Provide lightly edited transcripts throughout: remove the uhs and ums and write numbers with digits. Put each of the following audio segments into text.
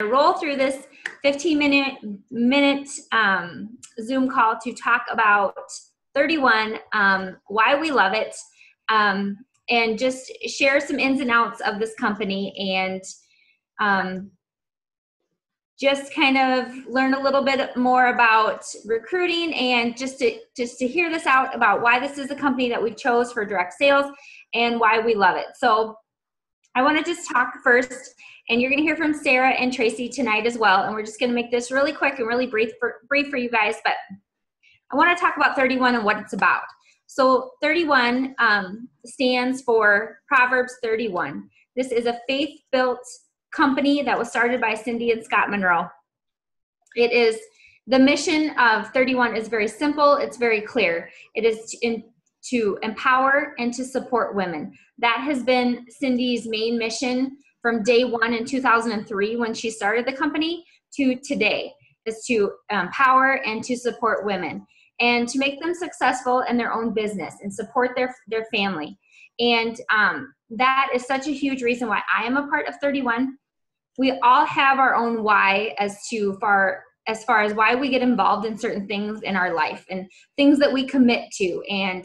roll through this 15-minute Zoom call to talk about 31, why we love it, and just share some ins and outs of this company, and just kind of learn a little bit more about recruiting, and just to hear this out about why this is a company that we chose for direct sales and why we love it. So I want to just talk first, and you're going to hear from Sarah and Tracy tonight as well, and we're just going to make this really quick and really brief for you guys, but I want to talk about 31 and what it's about. So 31 stands for Proverbs 31. This is a faith-built company that was started by Cindy and Scott Monroe. The mission of 31 is very simple. It's very clear. It is to empower and to support women. That has been Cindy's main mission from day one in 2003 when she started the company to today, is to empower and to support women and to make them successful in their own business and support their family. And that is such a huge reason why I am a part of 31. We all have our own why as far as why we get involved in certain things in our life and things that we commit to, and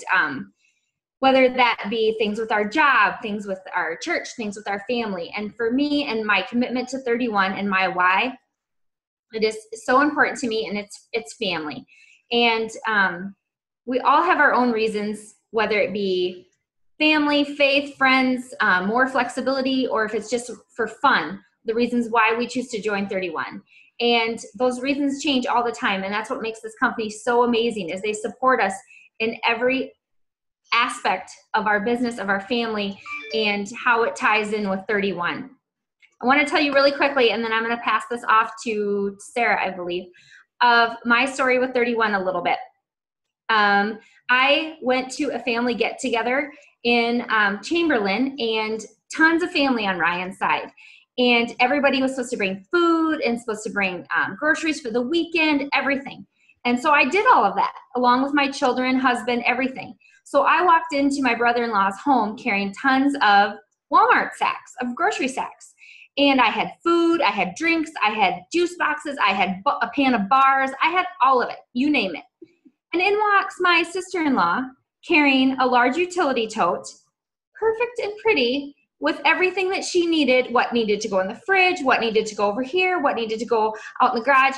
whether that be things with our job, things with our church, things with our family. And for me and my commitment to 31 and my why, it is so important to me, and it's family. And we all have our own reasons, whether it be family, faith, friends, more flexibility, or if it's just for fun, the reasons why we choose to join 31. And those reasons change all the time, and that's what makes this company so amazing, is they support us in every aspect of our business, of our family, and how it ties in with 31. I want to tell you really quickly, and then I'm going to pass this off to Sarah, I believe, of my story with 31 a little bit. I went to a family get-together in Chamberlain, and tons of family on Ryan's side. And everybody was supposed to bring food and supposed to bring groceries for the weekend, everything. And so I did all of that, along with my children, husband, everything. So I walked into my brother-in-law's home carrying tons of Walmart sacks, of grocery sacks. And I had food, I had drinks, I had juice boxes, I had a pan of bars, I had all of it, you name it. And in walks my sister-in-law carrying a large utility tote, perfect and pretty, with everything that she needed, what needed to go in the fridge, what needed to go over here, what needed to go out in the garage.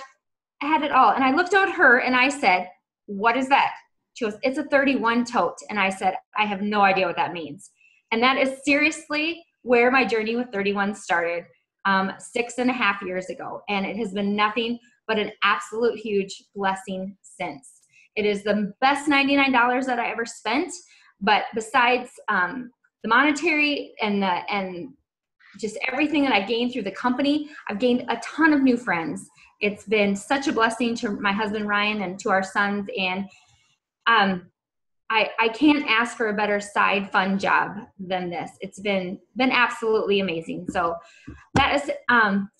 I had it all. And I looked at her and I said, "What is that?" She goes, "It's a 31 tote." And I said, "I have no idea what that means." And that is seriously where my journey with 31 started 6.5 years ago. And it has been nothing but an absolute huge blessing since. It is the best $99 that I ever spent. But besides the monetary and just everything that I gained through the company, I've gained a ton of new friends. It's been such a blessing to my husband, Ryan, and to our sons. And I can't ask for a better side fun job than this. It's been absolutely amazing. So that is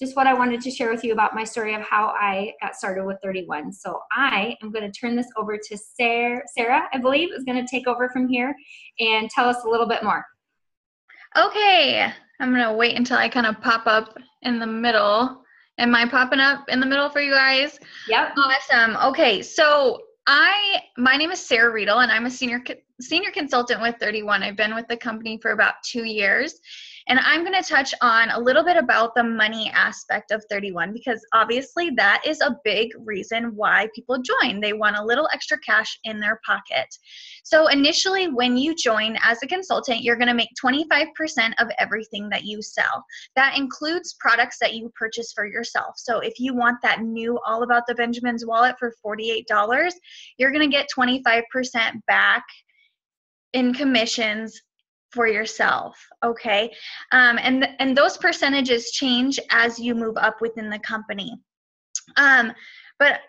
just what I wanted to share with you about my story of how I got started with 31. So I am going to turn this over to Sarah, I believe, is going to take over from here and tell us a little bit more. Okay, I'm going to wait until I kind of pop up in the middle. Am I popping up in the middle for you guys? Yep. Awesome. Okay, so my name is Sarah Riedel, and I'm a senior consultant with 31. I've been with the company for about 2 years, and I'm going to touch on a little bit about the money aspect of 31, because obviously that is a big reason why people join. They want a little extra cash in their pocket. So initially, when you join as a consultant, you're going to make 25% of everything that you sell. That includes products that you purchase for yourself. So if you want that new All About the Benjamins wallet for $48, you're going to get 25% back in commissions for yourself, okay? And those percentages change as you move up within the company. But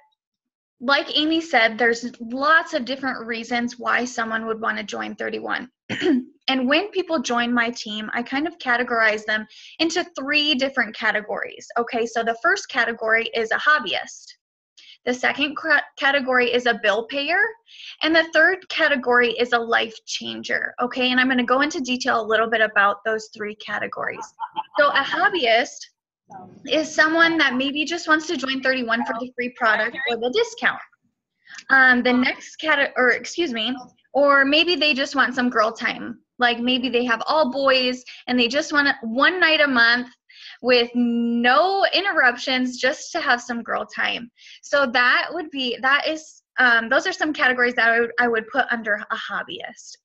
like Amy said, there's lots of different reasons why someone would want to join 31. And when people join my team, I kind of categorize them into 3 different categories, okay? So the first category is a hobbyist. The second category is a bill payer. And the third category is a life changer, okay? And I'm going to go into detail a little bit about those 3 categories. So a hobbyist is someone that maybe just wants to join 31 for the free product or the discount. The next or maybe they just want some girl time. Like maybe they have all boys and they just want one night a month with no interruptions just to have some girl time. So those are some categories that I would put under a hobbyist.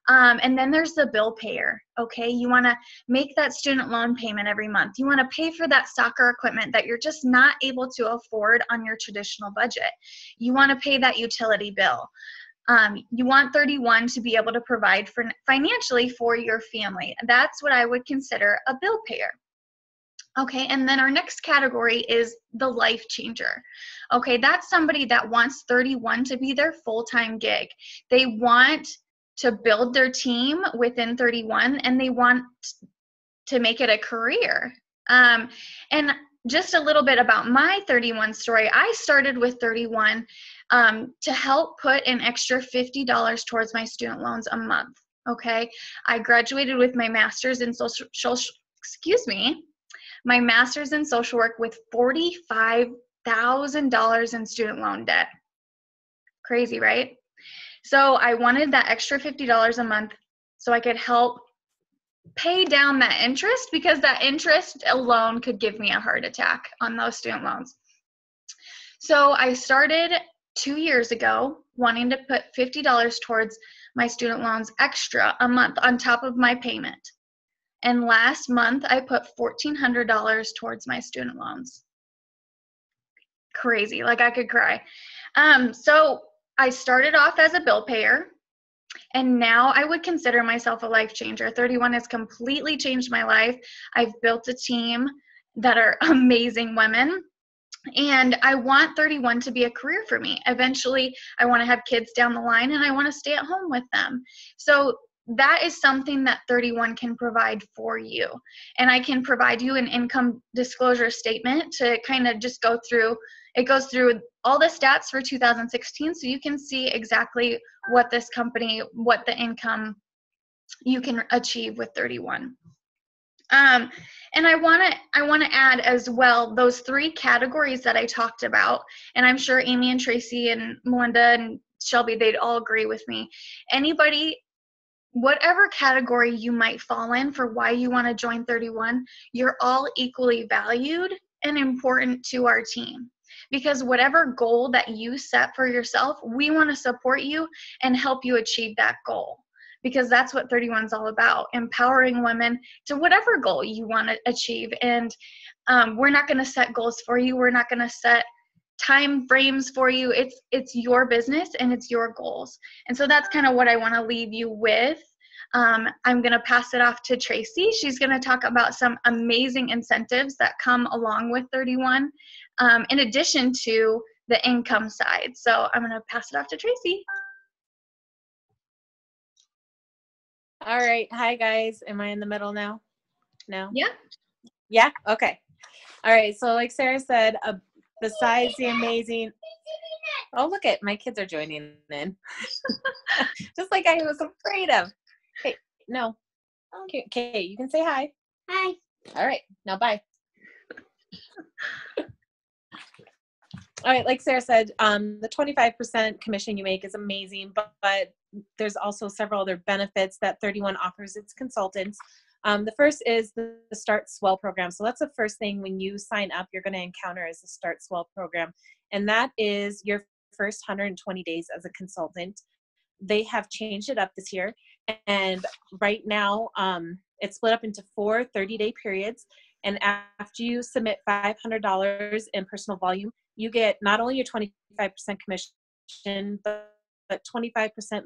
And then there's the bill payer. Okay, you want to make that student loan payment every month. You want to pay for that soccer equipment that you're just not able to afford on your traditional budget. You want to pay that utility bill. You want 31 to be able to provide financially for your family. That's what I would consider a bill payer. Okay, and then our next category is the life changer. Okay, that's somebody that wants 31 to be their full-time gig. They want to build their team within 31 and they want to make it a career. And just a little bit about my 31 story. I started with 31 to help put an extra $50 towards my student loans a month. Okay, I graduated with my master's in my master's in social work with $45,000 in student loan debt. Crazy, right? So I wanted that extra $50 a month so I could help pay down that interest, because that interest alone could give me a heart attack on those student loans. So I started 2 years ago wanting to put $50 towards my student loans extra a month on top of my payment. And last month I put $1,400 towards my student loans. Crazy, like I could cry. So I started off as a bill payer, and now I would consider myself a life changer. 31 has completely changed my life. I've built a team that are amazing women, and I want 31 to be a career for me. Eventually, I want to have kids down the line, and I want to stay at home with them. So that is something that 31 can provide for you. And I can provide you an income disclosure statement to kind of just go through. It goes through all the stats for 2016, so you can see exactly what what the income you can achieve with 31. And I want to add as well those 3 categories that I talked about, and I'm sure Amy and Tracy and Melinda and Shelby, they'd all agree with me. Anybody, whatever category you might fall in for why you want to join 31, you're all equally valued and important to our team. Because whatever goal that you set for yourself, we want to support you and help you achieve that goal. Because that's what 31 is all about, empowering women to whatever goal you want to achieve. And we're not going to set goals for you. We're not going to set time frames for you. It's your business and it's your goals. And so that's kind of what I want to leave you with. I'm going to pass it off to Tracy. She's going to talk about some amazing incentives that come along with 31, in addition to the income side. So I'm going to pass it off to Tracy. All right. Hi, guys. Am I in the middle now? No? Yeah. Yeah? Okay. All right. So like Sarah said, besides the amazing... Oh, look at my kids are joining in. Just like I was afraid of. Hey, no. Okay, you can say hi. Hi. All right. Now, bye. All right, like Sarah said, the 25% commission you make is amazing, but there's also several other benefits that 31 offers its consultants. The first is the Start Swell program. So that's the first thing when you sign up, you're going to encounter is the Start Swell program. And that is your first 120 days as a consultant. They have changed it up this year. And right now, it's split up into 4 30-day periods. And after you submit $500 in personal volume, you get not only your 25% commission, but 25%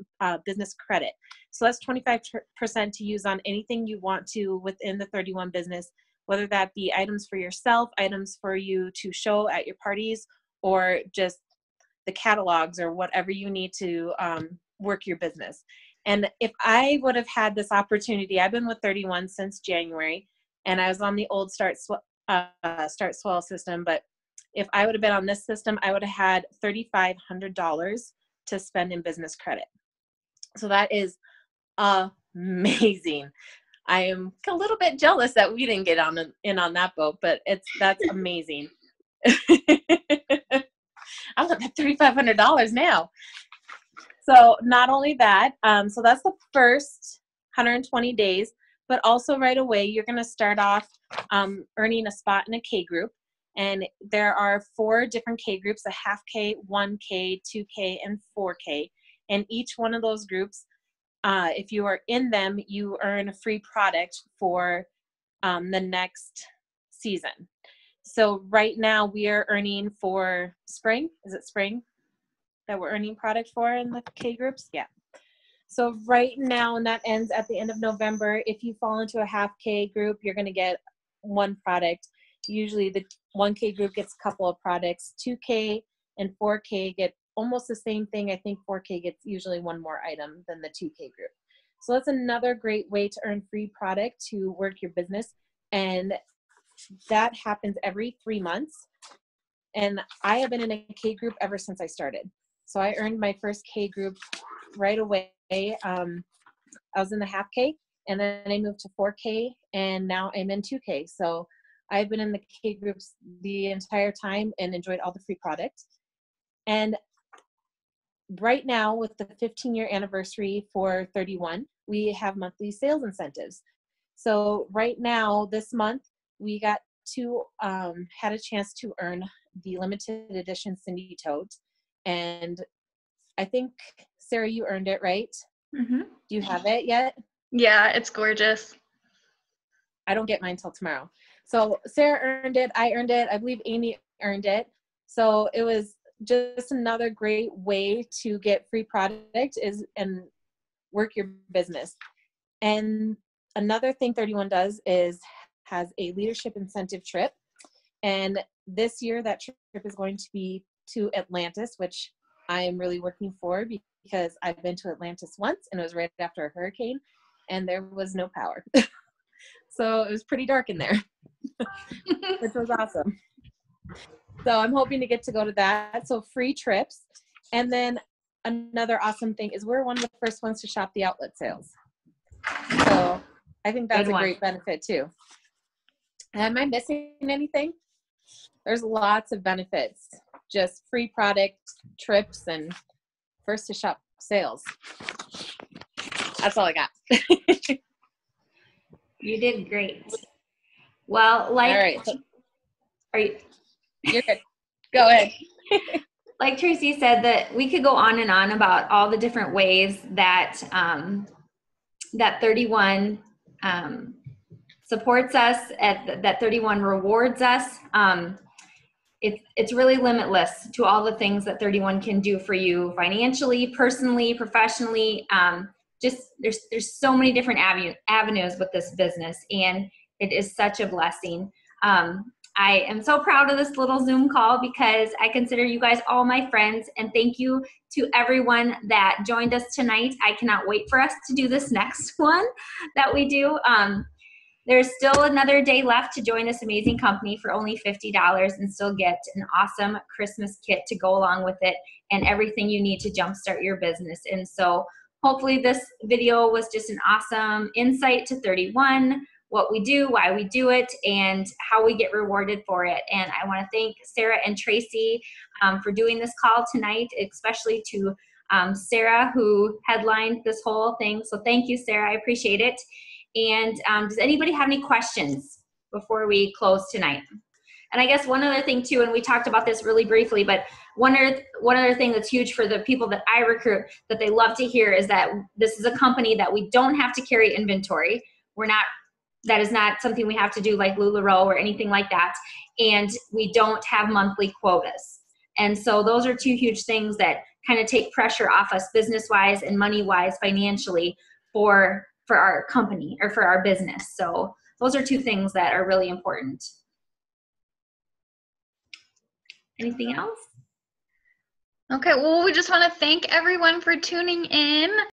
business credit. So that's 25% to use on anything you want to within the 31 business, whether that be items for yourself, items for you to show at your parties, or just the catalogs or whatever you need to work your business. And if I would have had this opportunity, I've been with 31 since January, and I was on the old Start Swell system, but if I would have been on this system, I would have had $3,500 to spend in business credit. So that is amazing. I am a little bit jealous that we didn't get in on that boat, but that's amazing. I want that $3,500 now. So not only that, so that's the first 120 days, but also right away, you're going to start off earning a spot in a K group. And there are 4 different K groups, a half K, 1K, 2K, and 4K. And each one of those groups, if you are in them, you earn a free product for the next season. So right now we are earning for spring. Is it spring that we're earning product for in the K groups? Yeah. So right now, and that ends at the end of November, if you fall into a half K group, you're going to get 1 product. Usually the 1K group gets a couple of products. 2K and 4K get almost the same thing. I think 4K gets usually 1 more item than the 2K group. So that's another great way to earn free product to work your business. And that happens every 3 months. And I have been in a K group ever since I started. So I earned my first K group right away. I was in the half K, and then I moved to 4K, and now I'm in 2K. So I've been in the K groups the entire time and enjoyed all the free product. And right now, with the 15-year anniversary for 31, we have monthly sales incentives. So right now, this month, we got had a chance to earn the limited edition Cindy tote. And I think, Sarah, you earned it, right? Mm-hmm. Do you have it yet? Yeah, it's gorgeous. I don't get mine till tomorrow. So Sarah earned it. I earned it. I believe Amy earned it. So it was just another great way to get free product and work your business. And another thing 31 does is has a leadership incentive trip. And this year that trip is going to be to Atlantis, which I am really working for because I've been to Atlantis once and it was right after a hurricane and there was no power. So it was pretty dark in there, which was awesome. So I'm hoping to get to go to that. So free trips. And then another awesome thing is we're one of the first ones to shop the outlet sales. So I think that's a great benefit too. Am I missing anything? There's lots of benefits. Just free product, trips, and first to shop sales. That's all I got. You did great. Well, like, all right. Are you? You're good. Go ahead. Like Tracy said, that we could go on and on about all the different ways that that 31 supports us, that 31 rewards us. It's really limitless to all the things that 31 can do for you financially, personally, professionally. Just there's so many different avenues with this business, and it is such a blessing. I am so proud of this little Zoom call because I consider you guys all my friends, and thank you to everyone that joined us tonight. I cannot wait for us to do this next one that we do. There's still another day left to join this amazing company for only $50 and still get an awesome Christmas kit to go along with it and everything you need to jumpstart your business. And so hopefully this video was just an awesome insight to 31, what we do, why we do it, and how we get rewarded for it. And I want to thank Sarah and Tracy for doing this call tonight, especially to Sarah, who headlined this whole thing. So thank you, Sarah. I appreciate it. And does anybody have any questions before we close tonight? And I guess one other thing too, and we talked about this really briefly, but one other thing that's huge for the people that I recruit that they love to hear is that this is a company that we don't have to carry inventory. That is not something we have to do like LuLaRoe or anything like that. And we don't have monthly quotas. And so those are 2 huge things that kind of take pressure off us business-wise and money-wise financially for our company or for our business. So those are 2 things that are really important. Anything else? Okay, well, we just want to thank everyone for tuning in.